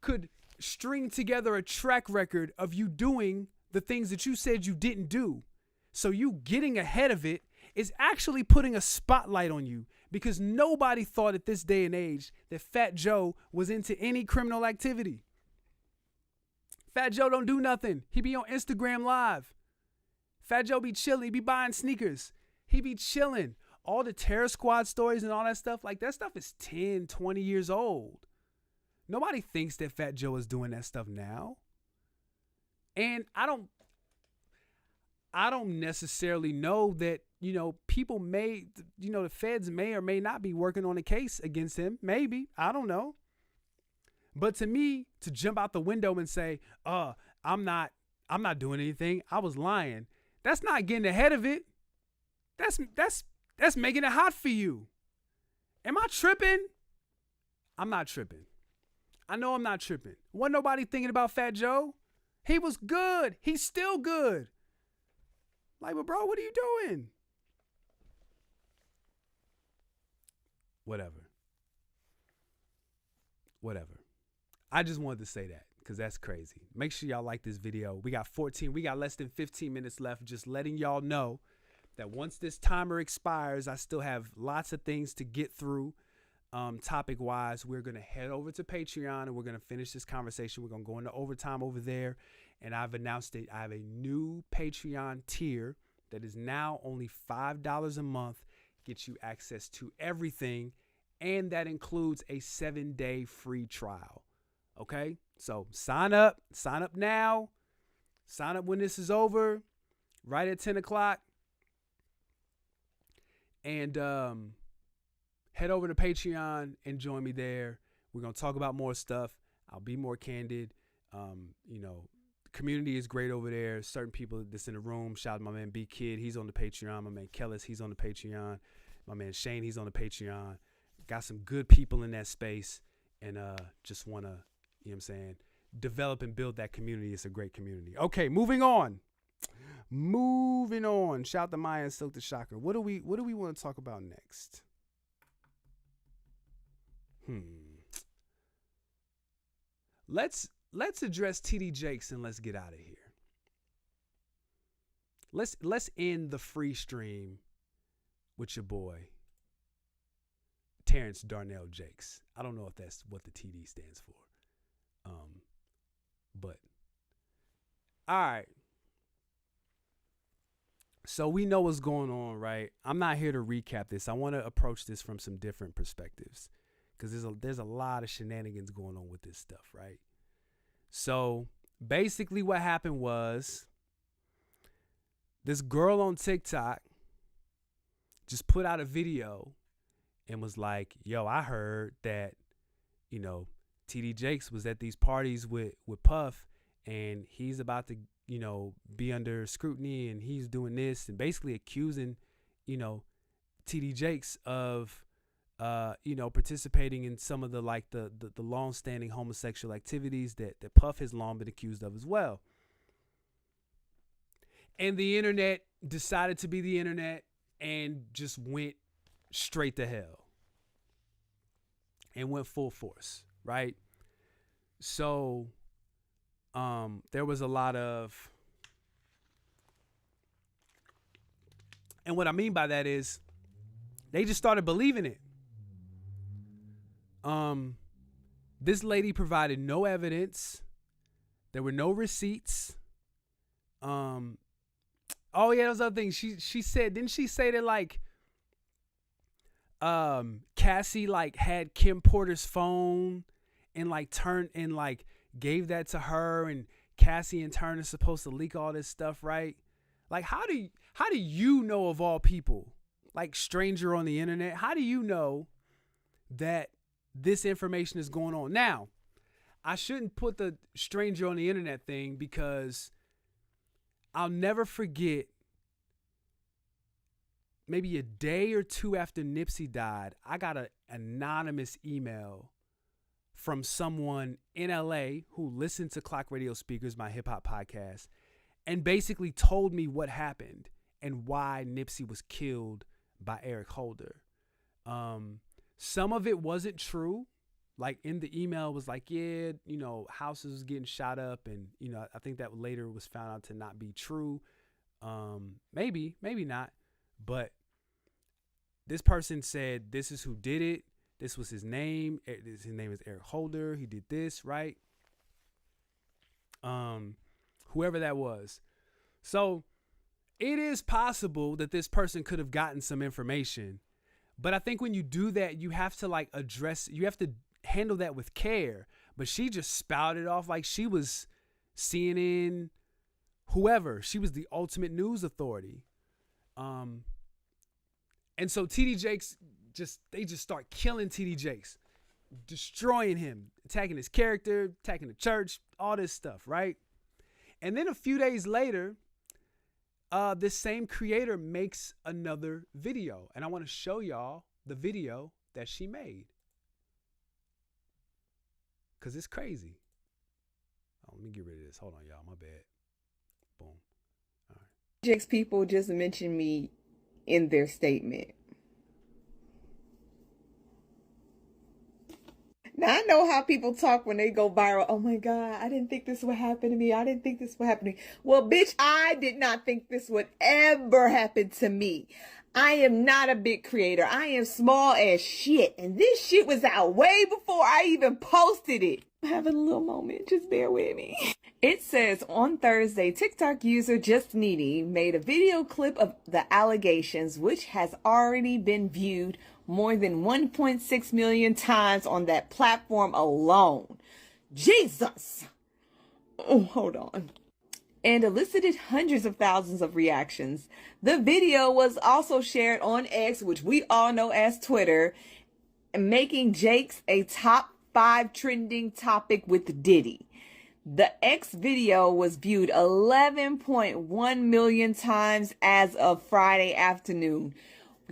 could string together a track record of you doing the things that you said you didn't do. So you getting ahead of it is actually putting a spotlight on you, because nobody thought at this day and age that Fat Joe was into any criminal activity. Fat Joe don't do nothing. He be on Instagram Live. Fat Joe be chilling. He be buying sneakers. He be chilling. All the Terror Squad stories and all that stuff, like that stuff is 10, 20 years old. Nobody thinks that Fat Joe is doing that stuff now. And I don't necessarily know that, people may, the feds may or may not be working on a case against him. Maybe. I don't know. But to me, to jump out the window and say, I'm not doing anything, I was lying, that's not getting ahead of it. That's making it hot for you. Am I tripping? I'm not tripping. I know I'm not tripping. Wasn't nobody thinking about Fat Joe? He was good. He's still good. Like, but bro, what are you doing? Whatever. I just wanted to say that because that's crazy. Make sure y'all like this video. We got less than 15 minutes left. Just letting y'all know that once this timer expires, I still have lots of things to get through. Topic wise, we're going to head over to Patreon and we're going to finish this conversation. We're going to go into overtime over there. And I've announced it. I have a new Patreon tier that is now only $5 a month. Gets you access to everything. And that includes a 7-day free trial. Okay. So sign up now. Sign up when this is over, right at 10 o'clock. And, head over to Patreon and join me there. We're going to talk about more stuff. I'll be more candid. The community is great over there. Certain people that's in the room. Shout out to my man B Kid. He's on the Patreon. My man Kellis, he's on the Patreon. My man Shane, he's on the Patreon. Got some good people in that space. And just want to, develop and build that community. It's a great community. Okay, moving on. Shout out to Maya and Silk the Shocker. What do we want to talk about next? Let's let's address TD Jakes and let's get out of here. Let's end the free stream with your boy Terrence Darnell Jakes. I don't know if that's what the TD stands for. But all right. So we know what's going on, right? I'm not here to recap this. I want to approach this from some different perspectives because there's a lot of shenanigans going on with this stuff, right? So basically what happened was this girl on TikTok just put out a video and was like, yo, I heard that, you know, TD Jakes was at these parties with Puff and he's about to, you know, be under scrutiny and he's doing this and basically accusing, you know, TD Jakes of, you know, participating in some of the like the long-standing homosexual activities that Puff has long been accused of as well. And the internet decided to be the internet and just went straight to hell and went full force, right? So there was a lot of, and what I mean by that is they just started believing it. This lady provided no evidence. There were no receipts. Oh yeah, that was other thing. She said, didn't she say that like Cassie like had Kim Porter's phone and like turned and like gave that to her, and Cassie in turn is supposed to leak all this stuff, right? Like how do you know, of all people, like stranger on the internet, how do you know that this information is going on? Now, I shouldn't put the stranger on the internet thing because I'll never forget, maybe a day or two after Nipsey died, I got an anonymous email from someone in LA who listened to Clock Radio Speakers, my hip hop podcast, and basically told me what happened and why Nipsey was killed by Eric Holder. Some of it wasn't true. Like in the email was like, yeah, you know, houses was getting shot up, and you know, I think that later was found out to not be true. Maybe not. But this person said this is who did it. This was his name. His name is Eric Holder. He did this, right? Whoever that was. So it is possible that this person could have gotten some information. But I think when you do that, you have to like you have to handle that with care. But she just spouted off like she was CNN, whoever. She was the ultimate news authority. And so TD Jakes they just start killing TD Jakes, destroying him, attacking his character, attacking the church, all this stuff, right? And then a few days later, this same creator makes another video, and I want to show y'all the video that she made because it's crazy. Oh, let me get rid of this. Hold on, y'all. My bad. Boom. All right. Jakes people just mentioned me in their statement. Now, I know how people talk when they go viral. Oh my God, I didn't think this would happen to me. I didn't think this would happen to me. Well, bitch, I did not think this would ever happen to me. I am not a big creator. I am small as shit. And this shit was out way before I even posted it. I'm having a little moment. Just bear with me. It says on Thursday, TikTok user Just Needy made a video clip of the allegations, which has already been viewed more than 1.6 million times on that platform alone. Jesus! Oh, hold on. And elicited hundreds of thousands of reactions. The video was also shared on X, which we all know as Twitter, making Jakes a top 5 trending topic with Diddy. The X video was viewed 11.1 million times as of Friday afternoon.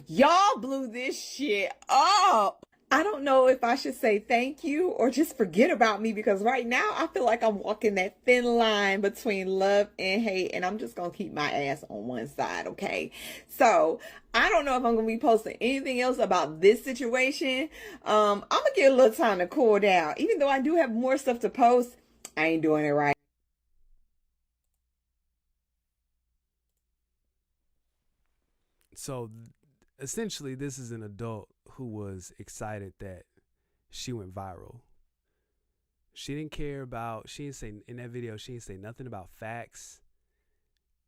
Y'all blew this shit up. I don't know if I should say thank you or just forget about me, because right now I feel like I'm walking that thin line between love and hate, and I'm just going to keep my ass on one side, okay? So I don't know if I'm going to be posting anything else about this situation. I'm going to give a little time to cool down. Even though I do have more stuff to post, I ain't doing it right. So essentially, this is an adult who was excited that she went viral. She didn't care about, she didn't say in that video, she didn't say nothing about facts.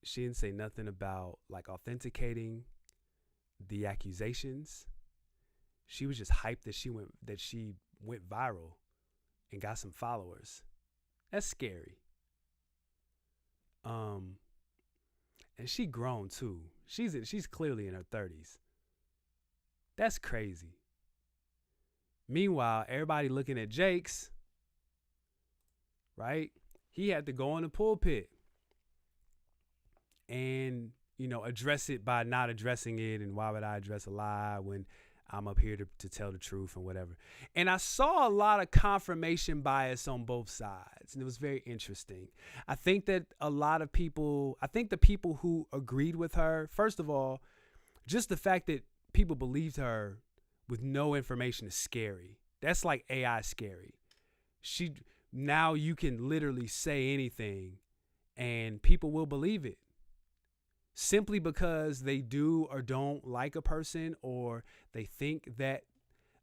She didn't say nothing about like authenticating the accusations. She was just hyped that she went viral and got some followers. That's scary. And she grown too. She's clearly in her 30s. That's crazy. Meanwhile, everybody looking at Jake's, right? He had to go in the pulpit and, address it by not addressing it. And why would I address a lie when I'm up here to tell the truth and whatever? And I saw a lot of confirmation bias on both sides. And it was very interesting. I think that the people who agreed with her, first of all, just the fact that people believed her with no information is scary. That's like AI scary. Now you can literally say anything and people will believe it. Simply because they do or don't like a person, or they think that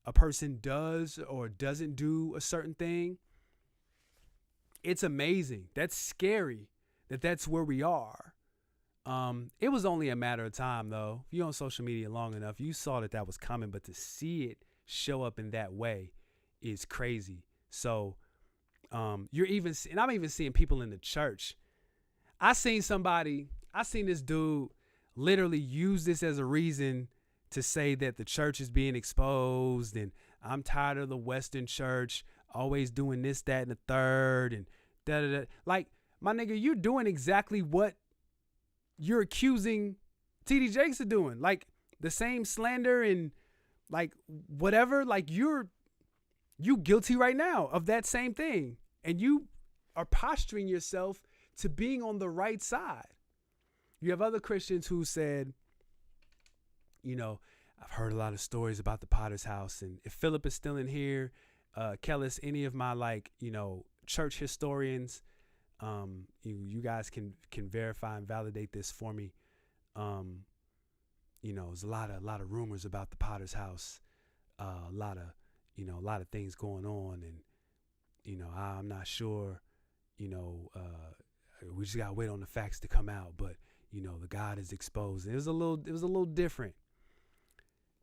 a person does or doesn't do a certain thing. It's amazing. That's scary that's where we are. It was only a matter of time, though. If you're on social media long enough, you saw that was coming, but to see it show up in that way is crazy. So I'm even seeing people in the church. I seen this dude literally use this as a reason to say that the church is being exposed, and I'm tired of the Western church always doing this, that, and the third, and da-da-da. Like, my nigga, you're doing exactly what you're accusing TD Jakes of doing. Like, the same slander and, like, whatever. Like, you guilty right now of that same thing. And you are posturing yourself to being on the right side. You have other Christians who said, I've heard a lot of stories about the Potter's house. And if Philip is still in here, Kellis, any of my church historians, you guys can verify and validate this for me. There's a lot of rumors about the Potter's house, a lot of things going on, and I'm not sure. We just gotta wait on the facts to come out, but the God is exposed. It was a little different.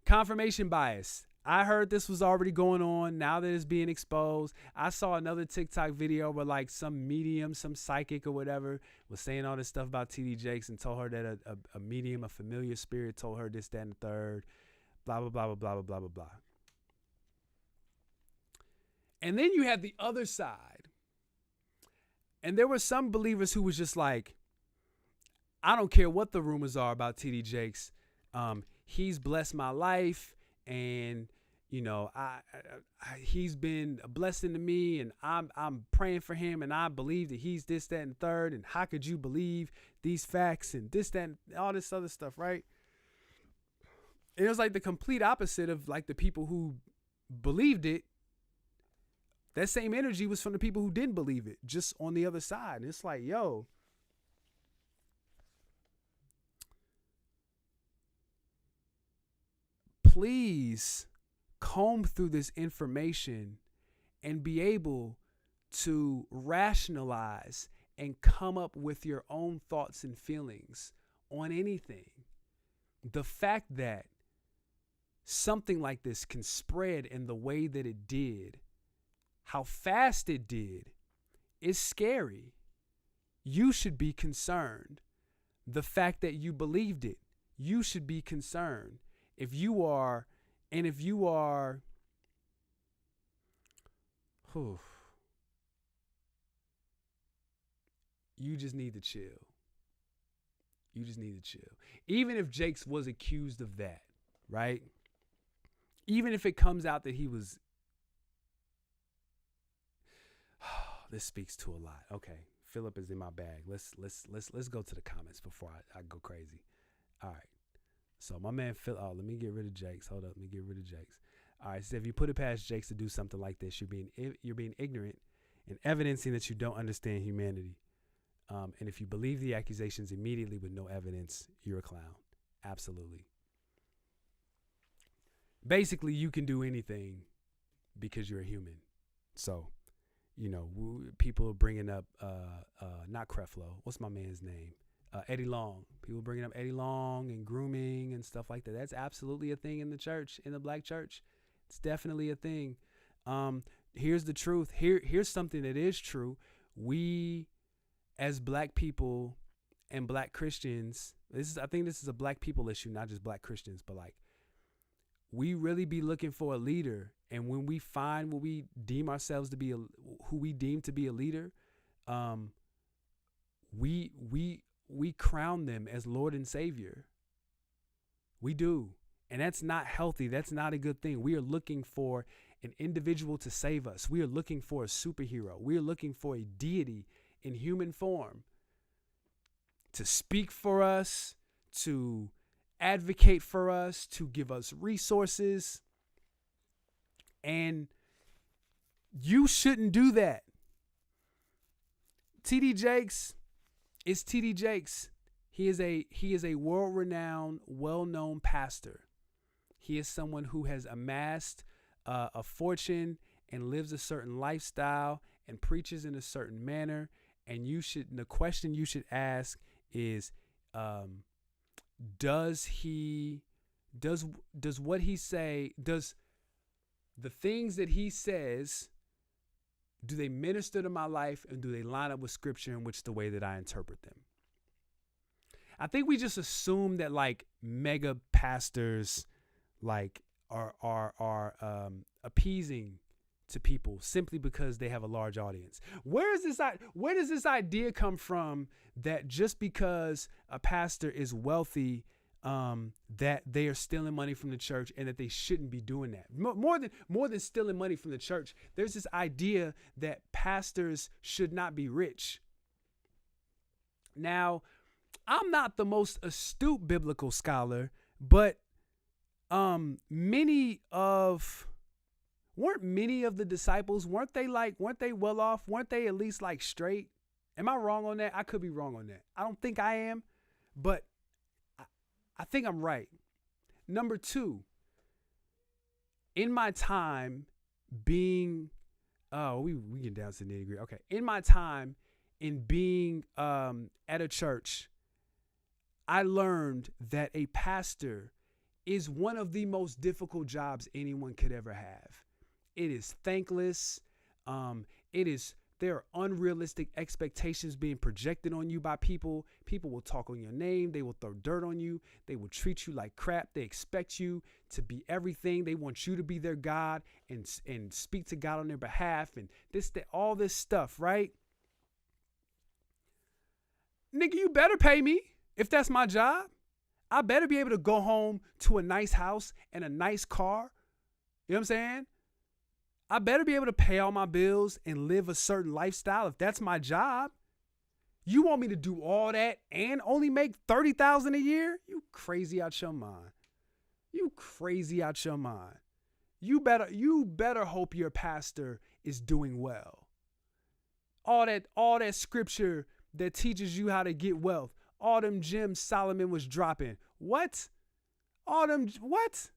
Confirmation bias. I heard this was already going on. Now that it's being exposed, I saw another TikTok video where like some medium, some psychic or whatever was saying all this stuff about TD Jakes and told her that a medium, a familiar spirit told her this, that, and the third, blah, blah, blah, blah, blah, blah, blah, blah. And then you have the other side. And there were some believers who was just like, I don't care what the rumors are about TD Jakes. He's blessed my life, and he's been a blessing to me, and I'm praying for him, and I believe that he's this, that, and third. And how could you believe these facts and this, that, and all this other stuff, right? And it was like the complete opposite of like the people who believed it. That same energy was from the people who didn't believe it, just on the other side. And it's like, yo, please comb through this information and be able to rationalize and come up with your own thoughts and feelings on anything. The fact that something like this can spread in the way that it did, how fast it did, is scary. You should be concerned. The fact that you believed it, you should be concerned. If you are, you just need to chill. You just need to chill. Even if Jakes was accused of that, right? Even if it comes out that he was, this speaks to a lot. Okay, Philip is in my bag. Let's go to the comments before I go crazy. All right. So my man Phil, let me get rid of Jakes. Hold up, let me get rid of Jakes. All right, so if you put it past Jakes to do something like this, you're being ignorant and evidencing that you don't understand humanity. And if you believe the accusations immediately with no evidence, you're a clown. Absolutely. Basically, you can do anything because you're a human. So, people are bringing up, not Creflo. What's my man's name? Eddie Long. People bringing up Eddie Long and grooming and stuff like that. That's absolutely a thing in the church, in the black church. It's definitely a thing. Here's the truth. Here's something that is true. We, as black people and black Christians, I think this is a black people issue, not just black Christians, but like, we really be looking for a leader. And when we find what we deem ourselves to be, who we deem to be a leader, we crown them as Lord and Savior. We do. And that's not healthy. That's not a good thing. We are looking for an individual to save us. We are looking for a superhero. We are looking for a deity in human form to speak for us, to advocate for us, to give us resources. And you shouldn't do that. T.D. Jakes is T.D. Jakes. He is a world-renowned, well-known pastor. He is someone who has amassed a fortune and lives a certain lifestyle and preaches in a certain manner. And the question you should ask is, does what he say, does the things that he says, do they minister to my life, and do they line up with scripture in which the way that I interpret them? I think we just assume that like mega pastors like are appeasing to people simply because they have a large audience. Where does this idea come from that just because a pastor is wealthy, that they are stealing money from the church and that they shouldn't be doing that? More than stealing money from the church, there's this idea that pastors should not be rich. Now, I'm not the most astute biblical scholar, but weren't many of the disciples, weren't they well off? Weren't they at least like straight? Am I wrong on that? I could be wrong on that. I don't think I am, but I think I'm right. Number two, in my time being, we get down to the nitty-gritty. Okay. In my time in being at a church, I learned that a pastor is one of the most difficult jobs anyone could ever have. It is thankless. There are unrealistic expectations being projected on you by people. People will talk on your name. They will throw dirt on you. They will treat you like crap. They expect you to be everything. They want you to be their God and speak to God on their behalf and all this stuff, right? Nigga, you better pay me if that's my job. I better be able to go home to a nice house and a nice car. You know what I'm saying? I better be able to pay all my bills and live a certain lifestyle if that's my job. You want me to do all that and only make $30,000 a year? You crazy out your mind. You crazy out your mind. You better hope your pastor is doing well. All that scripture that teaches you how to get wealth. All them gems Solomon was dropping. What? What?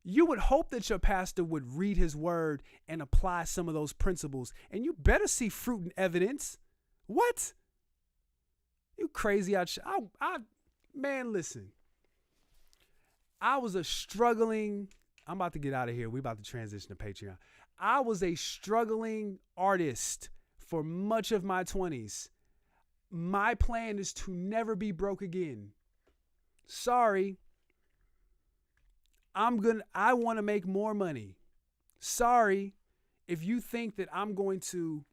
You would hope that your pastor would read his word and apply some of those principles. And you better see fruit and evidence. What? You crazy out. Man, listen. I was a struggling. I'm about to get out of here. We about to transition to Patreon. I was a struggling artist for much of my 20s. My plan is to never be broke again. Sorry. I want to make more money. Sorry. If you think that I'm going to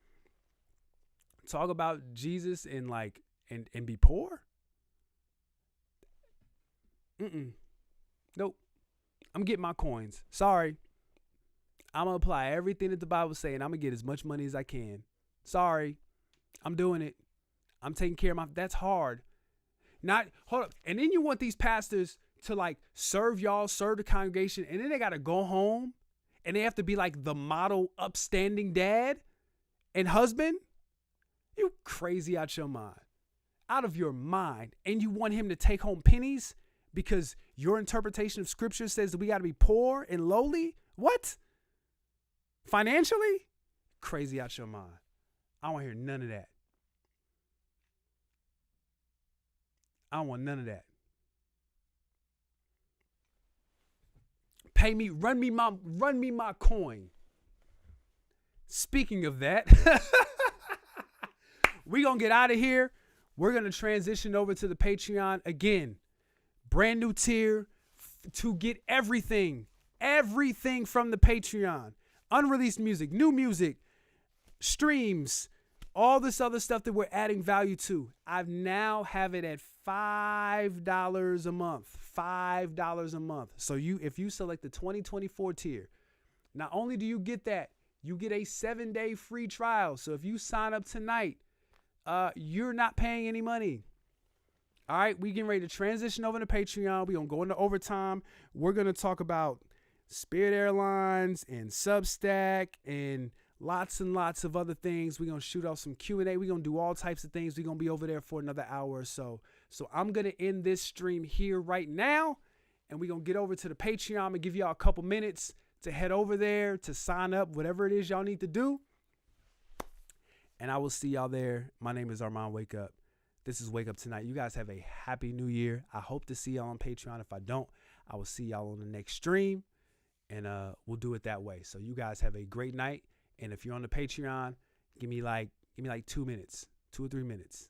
talk about Jesus and be poor. Nope. I'm getting my coins. Sorry. I'm going to apply everything that the Bible's saying. I'm going to get as much money as I can. Sorry. I'm doing it. I'm taking care of that's hard. Hold up. And then you want these pastors to serve the congregation, and then they got to go home and they have to be like the model upstanding dad. And husband, you crazy out your mind. Out of your mind. And you want him to take home pennies because your interpretation of scripture says that we got to be poor and lowly? What? Financially? Crazy out your mind. I don't want to hear none of that. I don't want none of that. Pay me, run me my coin. Speaking of that, we're going to get out of here. We're going to transition over to the Patreon again. Brand new tier to get everything from the Patreon. Unreleased music, new music, streams, all this other stuff that we're adding value to. I now have it at $5 a month. $5 a month. So if you select the 2024 tier, not only do you get that, you get a 7-day free trial. So if you sign up tonight, you're not paying any money. All right, we getting ready to transition over to Patreon. We're going to go into overtime. We're going to talk about Spirit Airlines and Substack and lots of other things. We're going to shoot off some Q&A. We're going to do all types of things. We're going to be over there for another hour or so. So I'm going to end this stream here right now, and we're going to get over to the Patreon. I'm going to give y'all a couple minutes to head over there, to sign up, whatever it is y'all need to do. And I will see y'all there. My name is Armand Wake Up. This is Wake Up Tonight. You guys have a happy new year. I hope to see y'all on Patreon. If I don't, I will see y'all on the next stream, and we'll do it that way. So you guys have a great night. And if you're on the Patreon, give me like 2 minutes, 2 or 3 minutes.